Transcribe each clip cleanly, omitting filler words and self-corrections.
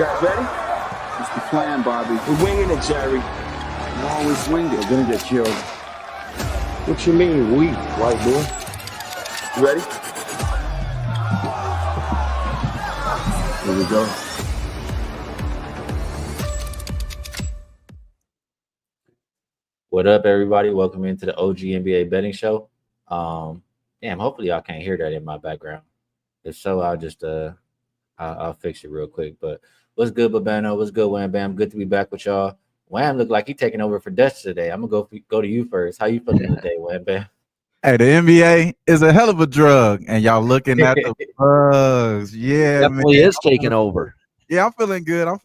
guys ready? What's the plan, Bobby? We're winging it, Jerry. You always wing it. We're gonna get killed. What you mean, we, white boy? You ready? Here we go. What up, everybody? Welcome into the OG NBA betting show. Damn, hopefully y'all can't hear that in my background. If so, I'll just I'll fix it real quick. But what's good, Babano? What's good, Wham Bam? Good to be back with y'all. Wham looked like he taking over for Dutch today. I'm gonna go to you first. How you feeling today, Wham Bam? Hey, the NBA is a hell of a drug, and y'all looking at the bugs. Yeah, definitely man. is taking over. Yeah, I'm feeling good. I'm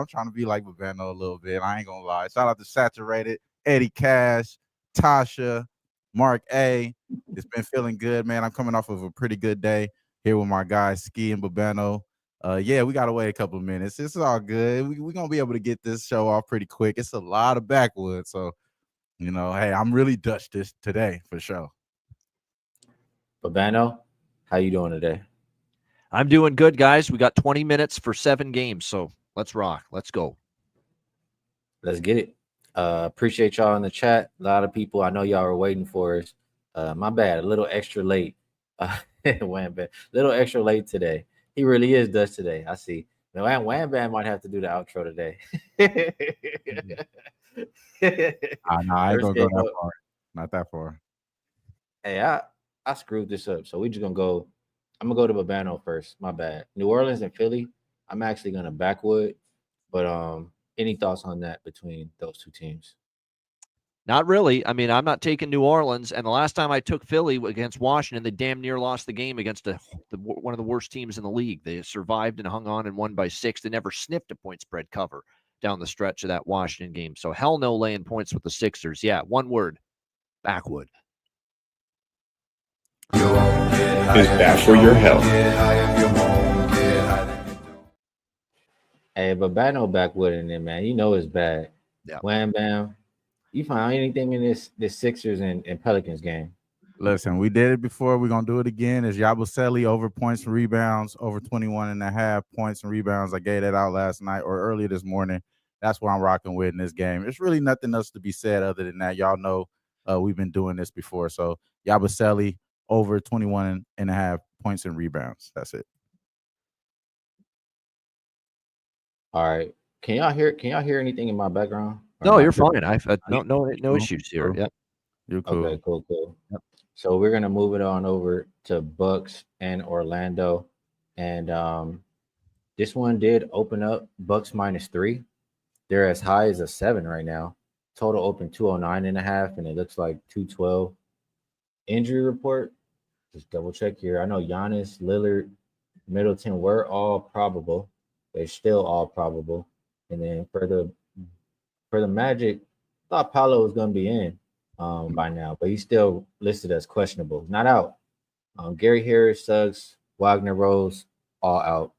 trying to be like Babano a little bit. I ain't gonna lie. Shout out to Saturated, Eddie Cash, Tasha, Mark A. It's been feeling good, man. I'm coming off of a pretty good day here with my guys Skee and Babano. Yeah, we gotta wait a couple of minutes. It's all good. We're gonna be able to get this show off pretty quick. It's a lot of backwood, so you know, hey, I'm really Dutch this today for sure. Babano, how you doing today? I'm doing good, guys. We got 20 minutes for 7 games, so let's rock. Let's go. Let's get it. Appreciate y'all in the chat. A lot of people, I know y'all are waiting for us. My bad, a little extra late. Wham Bam, little extra late today. He really is Dutch today. I see. Now, Wham Bam might have to do the outro today. I ain't gonna go that far. Not that far. Hey, I screwed this up. So we just gonna go. I'm gonna go to Babano first. My bad. New Orleans and Philly. I'm actually gonna backwood. But any thoughts on that between those two teams? Not really. I mean, I'm not taking New Orleans. And the last time I took Philly against Washington, they damn near lost the game against one of the worst teams in the league. They survived and hung on and won by 6. They never sniffed a point spread cover down the stretch of that Washington game. So hell no laying points with the Sixers. Yeah, one word, backwood. Is bad for your health. Hey, Babano backwood in there, man. You know it's bad. Yeah. Wham Bam. You find anything in this Sixers and Pelicans game? Listen, we did it before. We're going to do it again. It's Yabusele over points and rebounds, over 21.5 points and rebounds. I gave that out last night or earlier this morning. That's what I'm rocking with in this game. There's really nothing else to be said other than that. Y'all know we've been doing this before. So Yabusele over 21.5 points and rebounds. That's it. All right. Can y'all hear anything in my background? No, you're fine. I've no issues here. Yep. You're cool. Okay, cool. Yep. So we're gonna move it on over to Bucks and Orlando. And this one did open up Bucks -3. They're as high as a 7 right now. Total open 209.5, and it looks like 212. Injury report. Just double check here. I know Giannis, Lillard, Middleton were all probable. They're still all probable. And then for the Magic, I thought Paolo was going to be in by now, but he's still listed as questionable. Not out. Gary Harris, Suggs, Wagner, Rose, all out.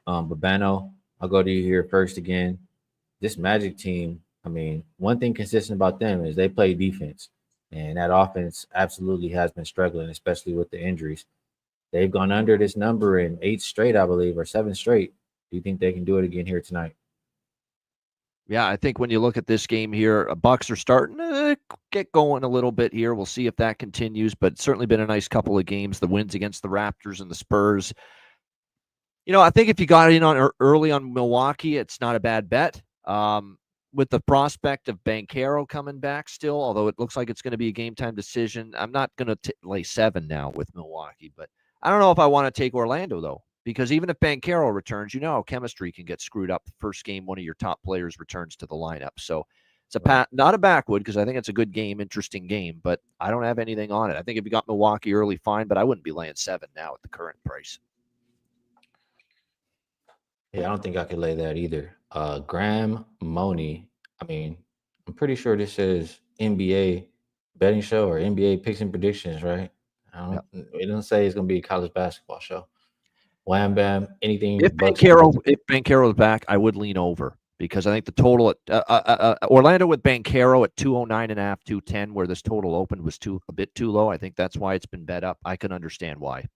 Babano, I'll go to you here first again. This Magic team, I mean, one thing consistent about them is they play defense. And that offense absolutely has been struggling, especially with the injuries. They've gone under this number in 8 straight, I believe, or 7 straight. Do you think they can do it again here tonight? Yeah, I think when you look at this game here, Bucks are starting to get going a little bit here. We'll see if that continues, but it's certainly been a nice couple of games. The wins against the Raptors and the Spurs. You know, I think if you got in on early on Milwaukee, it's not a bad bet. With the prospect of Banchero coming back still, although it looks like it's going to be a game-time decision, I'm not going to lay 7 now with Milwaukee. But I don't know if I want to take Orlando, though, because even if Banchero returns, you know, chemistry can get screwed up the first game one of your top players returns to the lineup. So it's not a backwood because I think it's a good game, interesting game, but I don't have anything on it. I think if you got Milwaukee early, fine, but I wouldn't be laying 7 now at the current price. Yeah, I don't think I could lay that either. Graham Money. I mean, I'm pretty sure this is NBA betting show or NBA picks and predictions, right? It doesn't say it's going to be a college basketball show. Wham Bam, anything. If Banchero is back, I would lean over because I think the total at Orlando with Banchero at 209.5, 210, where this total opened was a bit too low. I think that's why it's been bet up. I can understand why.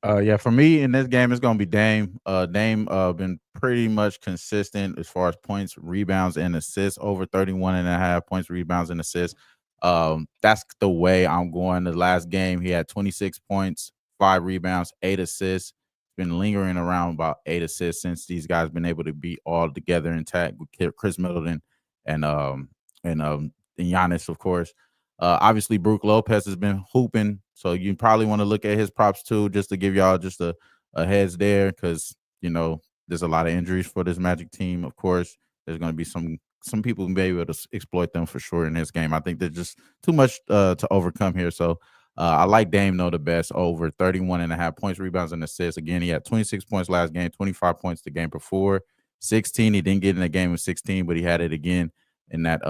Yeah, for me in this game, it's gonna be Dame. Dame been pretty much consistent as far as points, rebounds, and assists, over 31.5 points, rebounds, and assists. That's the way I'm going. The last game, he had 26 points, 5 rebounds, 8 assists. Been lingering around about 8 assists since these guys been able to be all together intact with Chris Middleton and and Giannis, of course. Obviously, Brook Lopez has been hooping, so you probably want to look at his props too, just to give y'all just a heads there, because there's a lot of injuries for this Magic team. Of course, there's going to be some people who may be able to exploit them for sure in this game. I think there's just too much to overcome here. So I like Dame though the best, over 31.5 points, rebounds, and assists. Again, he had 26 points last game, 25 points the game before, 16. He didn't get in the game with 16, but he had it again in that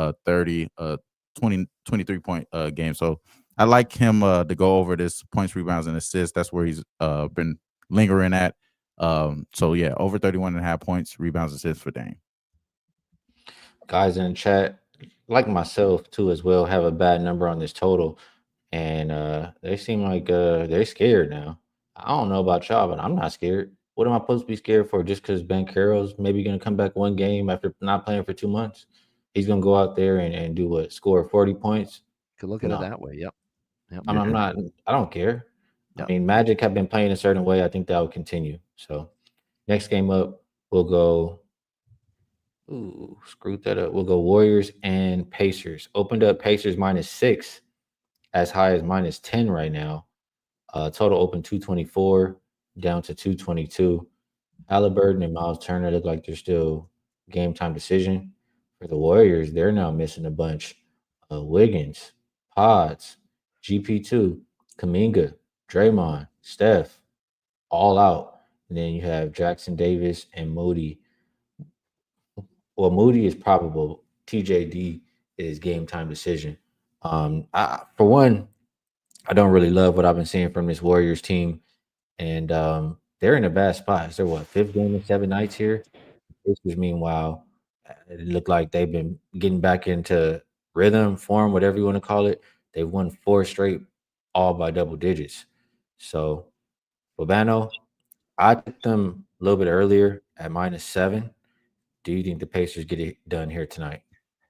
23 point game. So I like him to go over this points, rebounds, and assists. That's where he's been lingering at. So yeah, over 31.5 points, rebounds, assists for Dame. Guys in the chat, like myself too as well, have a bad number on this total, and they seem like they're scared now. I don't know about y'all, but I'm not scared. What am I supposed to be scared for? Just because Ben Carroll's maybe going to come back one game after not playing for 2 months? He's going to go out there and do what? Score 40 points? Could look at it No. that way. Yep. I'm not. I don't care. Yep. I mean, Magic have been playing a certain way. I think that will continue. So next game up, we'll go. Ooh, screwed that up. We'll go Warriors and Pacers. Opened up Pacers -6, as high as -10 right now. Total open 224, down to 222. Halliburton and Miles Turner look like they're still game time decision. For the Warriors, they're now missing a bunch. Wiggins, Pods, GP2, Kaminga, Draymond, Steph, all out. And then you have Jackson Davis and Moody. Well, Moody is probable. TJD is game time decision. For one, I don't really love what I've been seeing from this Warriors team, and they're in a bad spot. They're what, 5th game in 7 nights here. Pacers, meanwhile, it looked like they've been getting back into rhythm, form, whatever you want to call it. They've won 4 straight, all by double digits. So, Bobano, I took them a little bit earlier at -7. Do you think the Pacers get it done here tonight?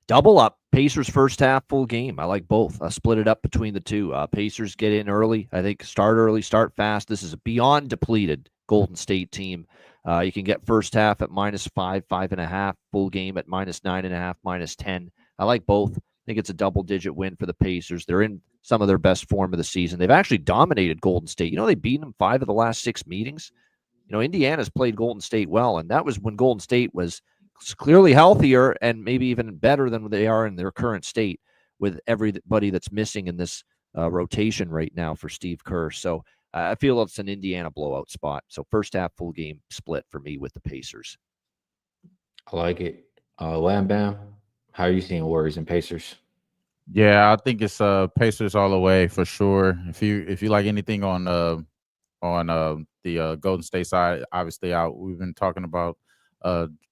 Double up. Pacers first half, full game. I like both. I split it up between the two. Pacers get in early. I think start early, start fast. This is a beyond depleted Golden State team. You can get first half at -5, 5.5, full game at -9.5, -10. I like both. I think it's a double-digit win for the Pacers. They're in some of their best form of the season. They've actually dominated Golden State. They've beaten them 5 of the last 6 meetings. Indiana's played Golden State well, and that was when Golden State was clearly healthier and maybe even better than they are in their current state, with everybody that's missing in this rotation right now for Steve Kerr. So I feel it's an Indiana blowout spot. So first half, full game split for me with the Pacers. I like it. Wham Bam, how are you seeing Warriors and Pacers? Yeah, I think it's Pacers all the way for sure. If you like anything on the Golden State side, obviously we've been talking about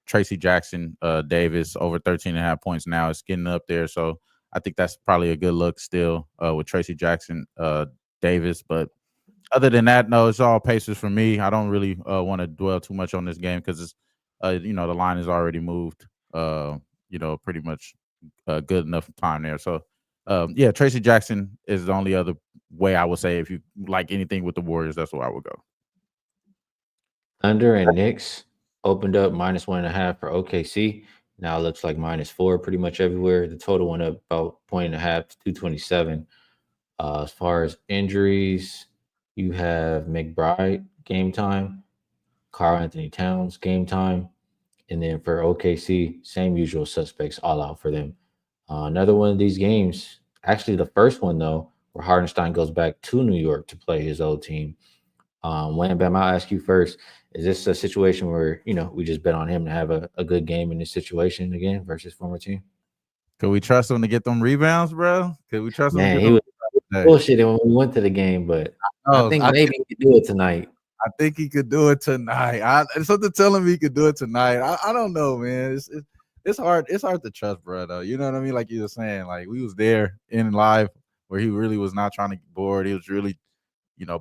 Tracy Jackson Davis, over 13.5 points now. It's getting up there, so I think that's probably a good look still with Tracy Jackson Davis. But other than that, no, it's all Pacers for me. I don't really want to dwell too much on this game because it's the line is already moved. Pretty much good enough time there. So yeah, Tracy Jackson is the only other way I would say if you like anything with the Warriors, that's where I would go. Thunder and Knicks opened up -1.5 for OKC. Now it looks like -4 pretty much everywhere. The total went up about 1.5 to 227. As far as injuries, you have McBride game time, Karl Anthony Towns game time, and then for OKC, same usual suspects all out for them. Another one of these games, actually the first one though, where Hardenstein goes back to New York to play his old team. Wham Bam, I'll ask you first. Is this a situation where, we just bet on him to have a good game in this situation again versus former team? Could we trust him to get them rebounds, bro? Could we trust him to get he them was bullshitting when we went to the game, but I think maybe he could do it tonight. I think he could do it tonight. Something telling me he could do it tonight. I don't know, man. It's hard. It's hard to trust, bro. Though, you know what I mean? Like you were saying, like we was there in live where he really was not trying to get bored. He was really,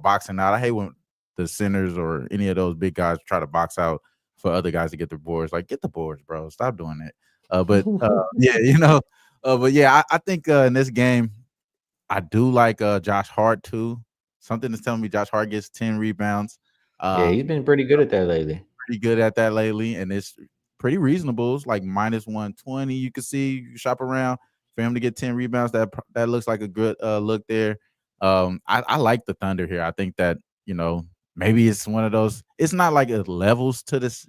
boxing out. I hate when the centers or any of those big guys try to box out for other guys to get the boards. Like, get the boards, bro. Stop doing it. Yeah, but yeah, I think in this game, I do like Josh Hart too. Something is telling me Josh Hart gets 10 rebounds. Yeah, he's been pretty good at that lately. Pretty good at that lately, and it's pretty reasonable. It's like -120. You can see, you shop around for him to get 10 rebounds. That looks like a good look there. I like the Thunder here. I think that, maybe it's one of those. It's not like it levels to this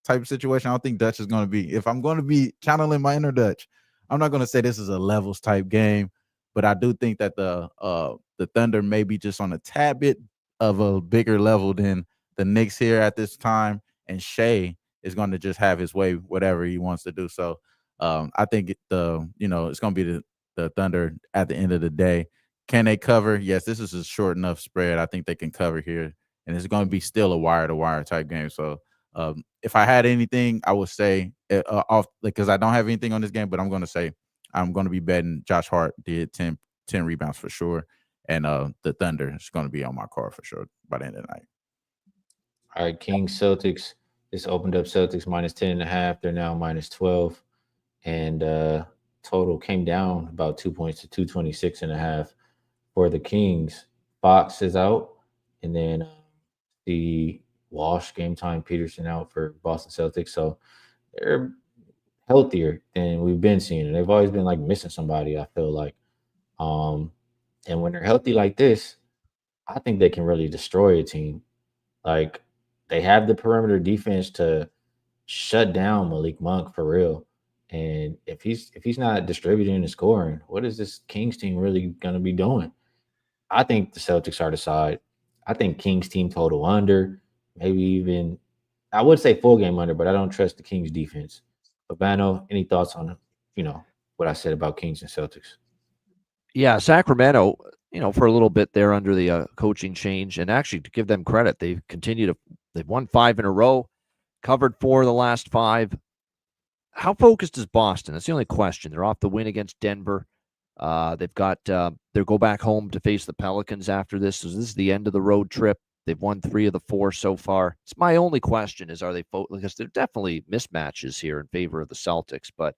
type of situation. I don't think Dutch is going to be. If I'm going to be channeling my inner Dutch, I'm not going to say this is a levels type game, but I do think that the Thunder may be just on a tad bit of a bigger level than the Knicks here at this time, and Shea is going to just have his way, whatever he wants to do. So I think it's going to be the Thunder at the end of the day. Can they cover? Yes, this is a short enough spread. I think they can cover here, and it's going to be still a wire-to-wire type game. So if I had anything, I would say off, because I don't have anything on this game, but I'm going to say I'm going to be betting Josh Hart did 10 rebounds for sure, and the Thunder is going to be on my card for sure by the end of the night. All right, Kings Celtics. This opened up Celtics -10.5. They're now -12, and total came down about 2 points to 226.5 for the Kings. Fox is out, and then the Walsh, Game Time, Peterson out for Boston Celtics. So they're healthier than we've been seeing. They've always been like missing somebody, I feel like. And when they're healthy like this, I think they can really destroy a team. Like, they have the perimeter defense to shut down Malik Monk for real. And if he's not distributing and scoring, what is this Kings team really going to be doing? I think the Celtics are the side. I think Kings team total under, maybe even, I would say full game under, but I don't trust the Kings defense. Urbano, any thoughts on what I said about Kings and Celtics? Yeah, Sacramento, for a little bit there under the coaching change, and actually to give them credit, they've won 5 in a row, covered 4 of the last 5. How focused is Boston? That's the only question. They're off the win against Denver. They've got they'll go back home to face the Pelicans after this. So this is the end of the road trip. They've won 3 of the 4 so far. It's my only question is, are they focused? Because there are definitely mismatches here in favor of the Celtics, but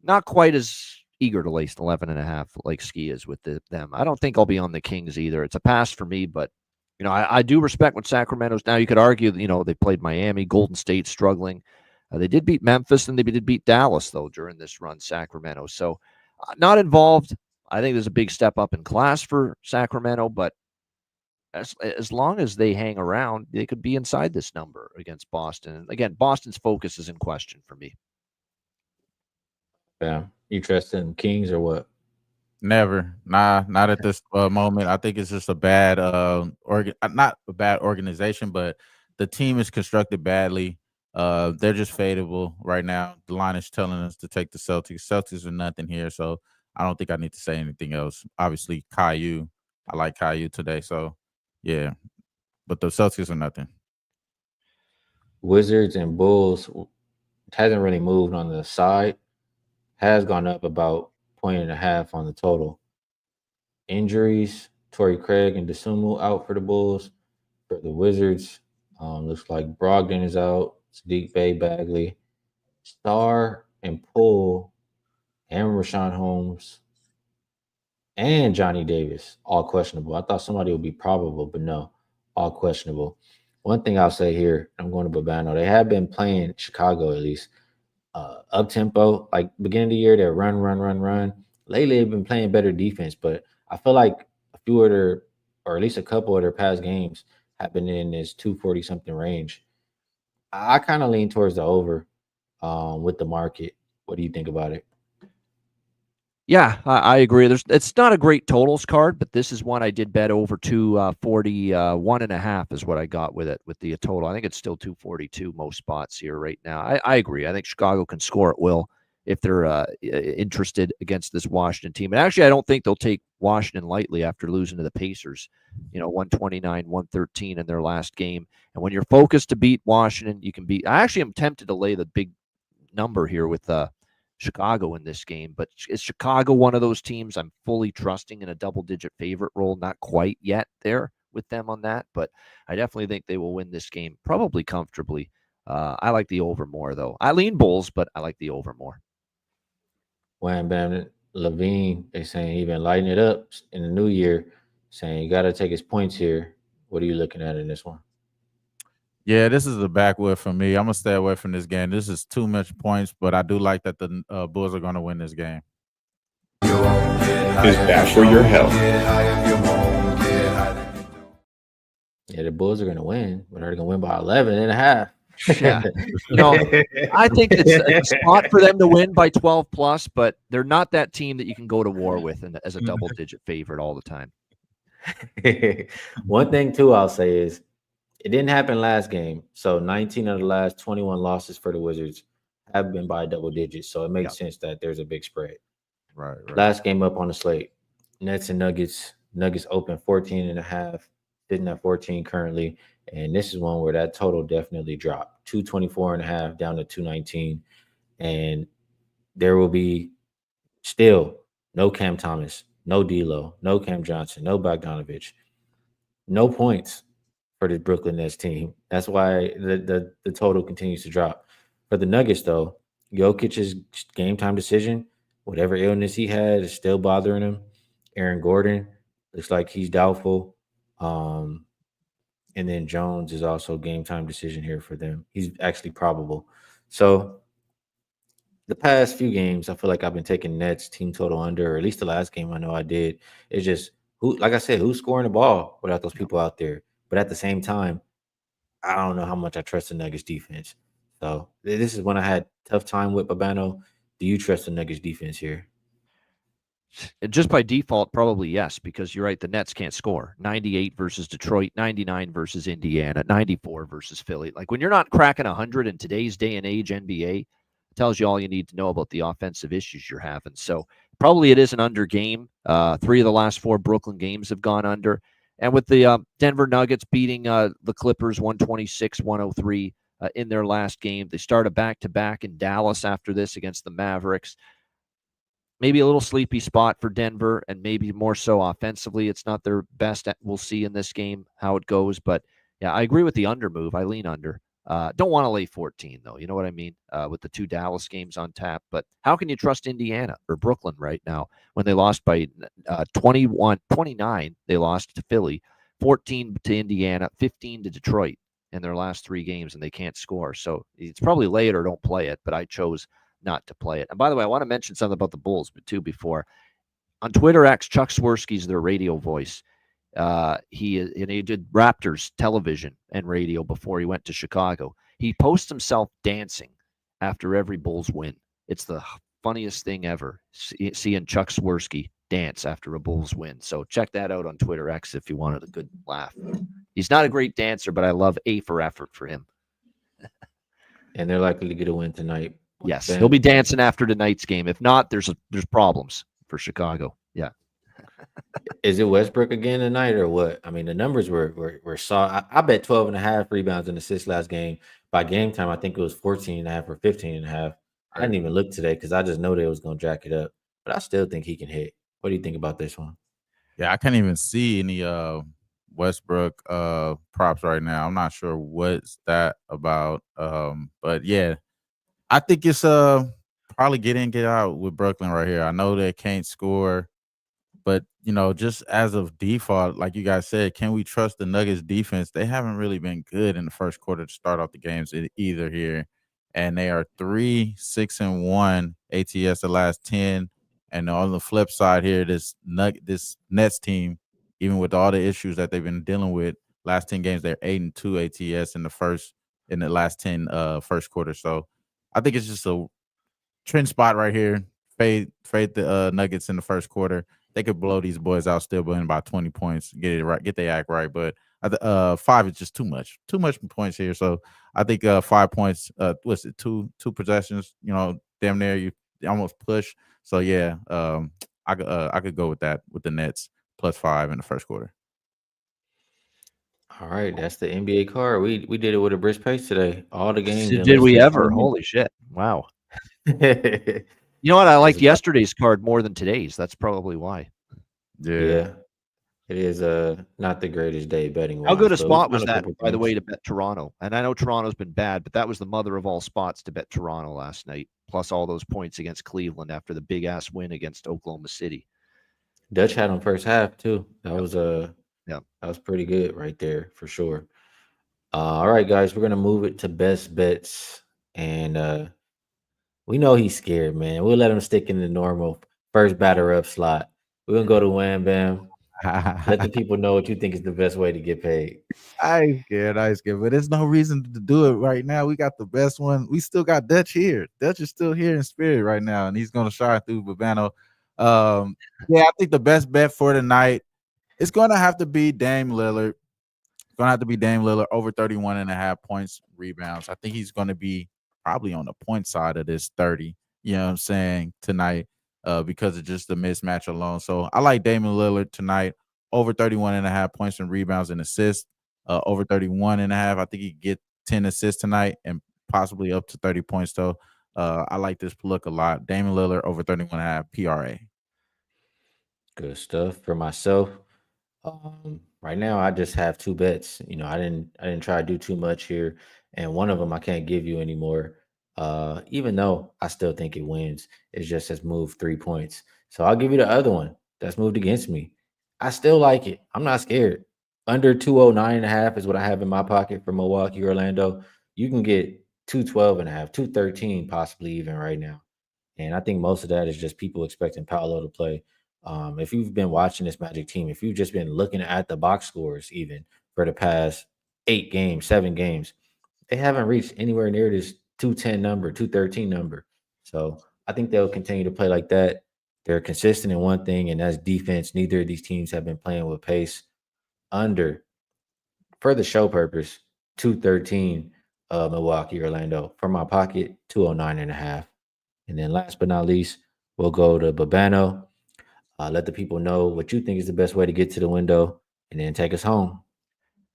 not quite as eager to lace 11.5 like Skee is with them. I don't think I'll be on the Kings either. It's a pass for me, but I do respect what Sacramento's. Now you could argue, they played Miami, Golden State struggling. They did beat Memphis, and they did beat Dallas though during this run, Sacramento. So not involved. I think there's a big step up in class for Sacramento, but as long as they hang around, they could be inside this number against Boston. And again, Boston's focus is in question for me. Yeah. You trust in Kings or what? Never. Nah, not at this moment. I think it's just a bad not a bad organization, but the team is constructed badly. They're just fadeable right now. The line is telling us to take the Celtics. Celtics are nothing here, so I don't think I need to say anything else. Obviously, Caillou. I like Caillou today, so yeah. But the Celtics are nothing. Wizards and Bulls hasn't really moved on the side. Has gone up about 1.5 on the total. Injuries, Torrey Craig and DeSumo out for the Bulls. For the Wizards, looks like Brogdon is out, Sadiq Bey, Bagley, Starr and Poole, and Rashawn Holmes, and Johnny Davis, all questionable. I thought somebody would be probable, but no, all questionable. One thing I'll say here, I'm going to Babano, they have been playing Chicago at least up tempo, like beginning of the year, they're run. Lately, they've been playing better defense, but I feel like a few of their, or at least a couple of their past games, have been in this 240 something range. I kind of lean towards the over with the market. What do you think about it? Yeah, I agree. It's not a great totals card, but this is one I did bet over 241.5 is what I got with it, with the total. I think it's still 242 most spots here right now. I agree. I think Chicago can score at will if they're interested against this Washington team. And actually, I don't think they'll take Washington lightly after losing to the Pacers, 129-113 in their last game. And when you're focused to beat Washington, you can beat. I actually am tempted to lay the big number here with Chicago in this game, but is Chicago one of those teams I'm fully trusting in a double-digit favorite role? Not quite yet there with them on that, but I definitely think they will win this game probably comfortably. I like the over more, though. I lean Bulls, but I like the over more. Wham Bam Levine, they saying he been lighting it up in the new year, saying you got to take his points here. What are you looking at in this one? Yeah, this is a backwood for me. I'm gonna stay away from this game. This is too much points, but I do like that the Bulls are gonna win this game. Is bad for your health. Yeah, the Bulls are going to win, but they're going to win by 11 and a half. Yeah. I think it's a spot for them to win by 12 plus, but they're not that team that you can go to war with as a double-digit favorite all the time. One thing, too, I'll say is it didn't happen last game. So 19 of the last 21 losses for the Wizards have been by double digits. So it makes sense that there's a big spread. Right. Last game up on the slate, Nets and Nuggets. Nuggets open 14 and a half, sitting at 14 currently. And this is one where that total definitely dropped. 224 and a half down to 219. And there will be still no Cam Thomas, no D'Lo, no Cam Johnson, no Bogdanovich, no points for the Brooklyn Nets team. That's why the total continues to drop. For the Nuggets, though, Jokic's game time decision, whatever illness he had, is still bothering him. Aaron Gordon looks like he's doubtful. And then Jones is also game time decision here for them. He's actually probable. So the past few games, I feel like I've been taking Nets team total under, or at least the last game I know I did. It's just like I said, who's scoring the ball without those people out there? But at the same time, I don't know how much I trust the Nuggets defense. So this is when I had tough time with Babano. Do you trust the Nuggets defense here? Just by default, probably yes, because you're right. The Nets can't score. 98 versus Detroit, 99 versus Indiana, 94 versus Philly. Like when you're not cracking 100 in today's day and age NBA, it tells you all you need to know about the offensive issues you're having. So probably it is an under game. 3 of the last 4 Brooklyn games have gone under. And with the Denver Nuggets beating the Clippers 126-103 in their last game, they start a back-to-back in Dallas after this against the Mavericks. Maybe a little sleepy spot for Denver, and maybe more so offensively. It's not their best. We'll see in this game how it goes. But, yeah, I agree with the under move. I lean under. Don't want to lay 14, though. You know what I mean? With the 2 Dallas games on tap. But how can you trust Indiana or Brooklyn right now when they lost by 29? They lost to Philly, 14 to Indiana, 15 to Detroit in their last 3 games, and they can't score. So it's probably lay it or don't play it, but I chose not to play it. And by the way, I want to mention something about the Bulls, but too before. On Twitter X, Chuck Swirsky's their radio voice. He did Raptors television and radio before he went to Chicago. He posts himself dancing after every Bulls win. It's the funniest thing ever, seeing Chuck Swirsky dance after a Bulls win. So check that out on Twitter X if you wanted a good laugh. He's not a great dancer, but I love A for effort for him. And they're likely to get a win tonight. Yes, he'll be dancing after tonight's game. If not, there's problems for Chicago. Yeah. Is it Westbrook again tonight or what? I mean, the numbers were saw. I bet 12 and a half rebounds and assists last game. By game time, I think it was 14 and a half or 15 and a half. I didn't even look today because I just know they was going to jack it up. But I still think he can hit. What do you think about this one? Yeah, I can't even see any Westbrook props right now. I'm not sure what's that about. But yeah, I think it's probably get in, get out with Brooklyn right here. I know they can't score, but just as of default, like you guys said, can we trust the Nuggets defense? They haven't really been good in the first quarter to start off the games either here. And they are 3-6-1 ATS the last 10. And on the flip side here, this Nets team, even with all the issues that they've been dealing with, last 10 games, they're 8-2 ATS in the last 10 first quarter. So I think it's just a trend spot right here. Fade the Nuggets in the first quarter. They could blow these boys out, still winning by 20 points, get it right, get their act right. But 5 is just too much points here. So I think 5 points. What's it? Two possessions. Damn near you almost push. So yeah, I could go with that with the Nets +5 in the first quarter. All right, that's the NBA card. We did it with a brisk pace today. All the games. Did we ever? Holy shit! Wow. You know what? I liked yesterday's card more than today's. That's probably why. Yeah. It is not the greatest day betting How good a wise, but we spot was found a that, couple by the things. way, to bet Toronto? And I know Toronto's been bad, but that was the mother of all spots to bet Toronto last night, plus all those points against Cleveland after the big-ass win against Oklahoma City. Dutch had on first half too. That Yep. was Yep. that was pretty good right there for sure. All right, guys, we're gonna move it to best bets, and we know he's scared, man. We'll let him stick in the normal first batter up slot. We're gonna go to Wham Bam. Let the people know what you think is the best way to get paid. I ain't scared, but there's no reason to do it right now. We got the best one. We still got Dutch here. Dutch is still here in spirit right now, and he's gonna shine through Babano. Yeah, I think the best bet for tonight is gonna have to be Dame Lillard. It's gonna have to be Dame Lillard over 31.5 points, rebounds. I think he's gonna be probably on the point side of this 30. You know what I'm saying, tonight, because of just the mismatch alone. So I like Dame Lillard tonight over 31.5 points and rebounds and assists. Over 31.5. I think he could get 10 assists tonight and possibly up to 30 points though. I like this look a lot. Damian Lillard over 31.5 PRA. Good stuff for myself. Right now I just have two bets. You know, I didn't try to do too much here, and one of them I can't give you anymore. Even though I still think it wins, it just has moved 3 points. So I'll give you the other one that's moved against me. I still like it. I'm not scared. Under 209.5 is what I have in my pocket for Milwaukee, Orlando. You can get 212.5, 213 possibly even right now. And I think most of that is just people expecting Paolo to play. If you've been watching this Magic team, if you've just been looking at the box scores even for the past 8 games, 7 games, they haven't reached anywhere near this 210 number, 213 number. So I think they'll continue to play like that. They're consistent in one thing, and that's defense. Neither of these teams have been playing with pace. Under, for the show purpose, 213 Milwaukee, Orlando. For my pocket, 209.5. And then last but not least, we'll go to Babano. Let the people know what you think is the best way to get to the window, and then take us home.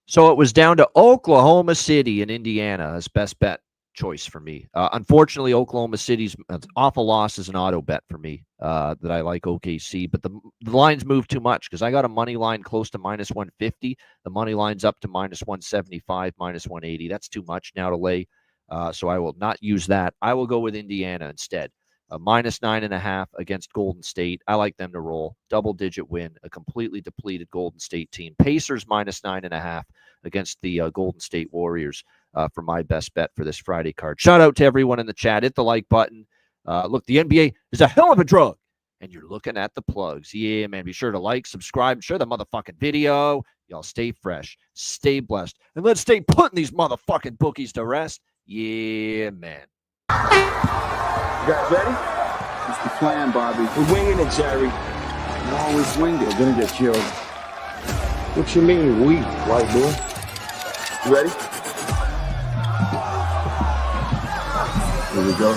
So it was down to Oklahoma City and Indiana as best bet choice for me. Unfortunately, Oklahoma City's awful loss is an auto bet for me that I like OKC, but the lines move too much because I got a money line close to minus 150. The money line's up to minus 175, minus 180. That's too much now to lay, so I will not use that. I will go with Indiana instead. Minus 9.5 against Golden State. I like them to roll. Double-digit win, a completely depleted Golden State team. Pacers minus 9.5 against the Golden State Warriors for my best bet for this Friday card. Shout out to everyone in the chat. Hit the like button. Look, the NBA is a hell of a drug, and you're looking at the plugs. Yeah, man. Be sure to like, subscribe, share the motherfucking video. Y'all stay fresh, stay blessed, and let's stay putting these motherfucking bookies to rest. Yeah, man. You guys ready? It's the plan, Bobby. We're winging it, Jerry. You always wing it. We're gonna get killed. What you mean, we, white boy? You ready? Here we go.